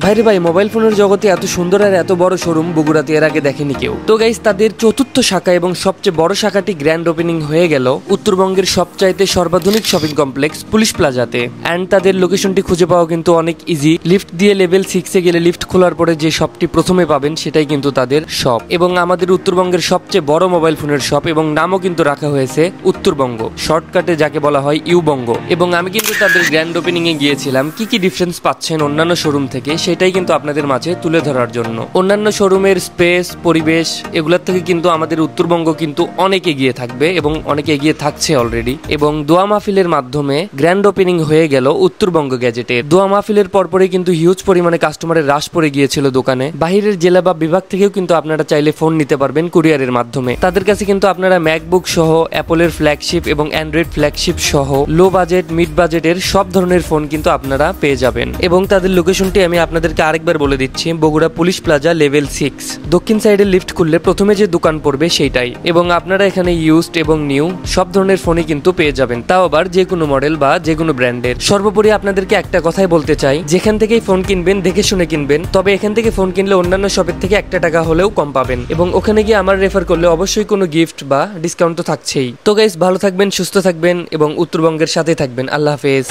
ভাইরে ভাই, মোবাইল ফোনের জগতে এত সুন্দর আর এত বড় শোরুম বগুড়াতে এর আগে দেখেনি কেউ। তো গাইস, তাদের চতুর্থ শাখা এবং সবচেয়ে বড় শাখাটি গ্র্যান্ড ওপেনিং হয়ে গেল উত্তরবঙ্গের সবচাইতে সর্বাধুনিক শপিং কমপ্লেক্স পুলিশ প্লাজাতে। অ্যান্ড তাদের লোকেশনটি খুঁজে পাওয়া কিন্তু অনেক ইজি। লিফট দিয়ে লেভেল 6-এ গেলে লিফট খোলার পরে যে শপটি প্রথমে পাবেন সেটাই কিন্তু তাদের শপ, এবং আমাদের উত্তরবঙ্গের সবচেয়ে বড় মোবাইল ফোনের শপ, এবং নামও কিন্তু রাখা হয়েছে উত্তরবঙ্গ, শর্টকাটে যাকে বলা হয় ইউবঙ্গ। এবং আমি কিন্তু তাদের গ্র্যান্ড ওপেনিং এ গিয়েছিলাম। কি কি ডিফারেন্স পাচ্ছেন অন্যান্য শোরুম থেকে সেটাই কিন্তু আপনাদের মাঝে তুলে ধরার জন্য। অন্যান্য শোরুমের স্পেস, পরিবেশ এগুলোর থেকে কিন্তু আমাদের উত্তরবঙ্গ কিন্তু অনেক এগিয়ে থাকবে এবং অনেক এগিয়ে থাকছে অলরেডি। এবং দোয়া মাহফিলের মাধ্যমে গ্র্যান্ড ওপেনিং হয়ে গেল উত্তরবঙ্গ গ্যাজেটের। দোয়া মাহফিলের পরপরই কিন্তু হিউজ পরিমাণে কাস্টমারের হ্রাস পড়ে গিয়েছিল দোকানে। বাহিরের জেলা বা বিভাগ থেকেও কিন্তু আপনারা চাইলে ফোন নিতে পারবেন কুরিয়ারের মাধ্যমে। তাদের কাছে কিন্তু আপনারা ম্যাকবুক সহ, অ্যাপলের ফ্ল্যাগশিপ এবং অ্যান্ড্রয়েড ফ্ল্যাগশিপ সহ লো বাজেট, মিড বাজেটের সব ধরনের ফোন কিন্তু আপনারা পেয়ে যাবেন। এবং তাদের লোকেশনটি আমি আপনাদেরকে আরেকবার বলে দিচ্ছি, বগুড়া পুলিশ প্লাজা লেভেল 6, দক্ষিণ সাইডের লিফট খুললে প্রথমে যে দোকান পড়বে সেইটাই। এবং আপনারা এখানে ইউজড এবং নিউ সব ধরনের ফোনই কিন্তু পেয়ে যাবেন, তাও আবার যে কোনো মডেল বা যে কোনো ব্র্যান্ডের। সর্বোপরি আপনাদেরকে একটা কথাই বলতে চাই, যেখান থেকেই ফোন কিনবেন দেখে শুনে কিনবেন। তবে এখান থেকে ফোন কিনলে অন্যান্য শপের থেকে 1 টাকা হলেও কম পাবেন, এবং ওখানে গিয়ে আমার রেফার করলে অবশ্যই কোনো গিফট বা ডিসকাউন্ট তো থাকছেই। তো গাইস, ভালো থাকবেন, সুস্থ থাকবেন এবং উত্তরবঙ্গের সাথে থাকবেন। আল্লাহ হাফেজ।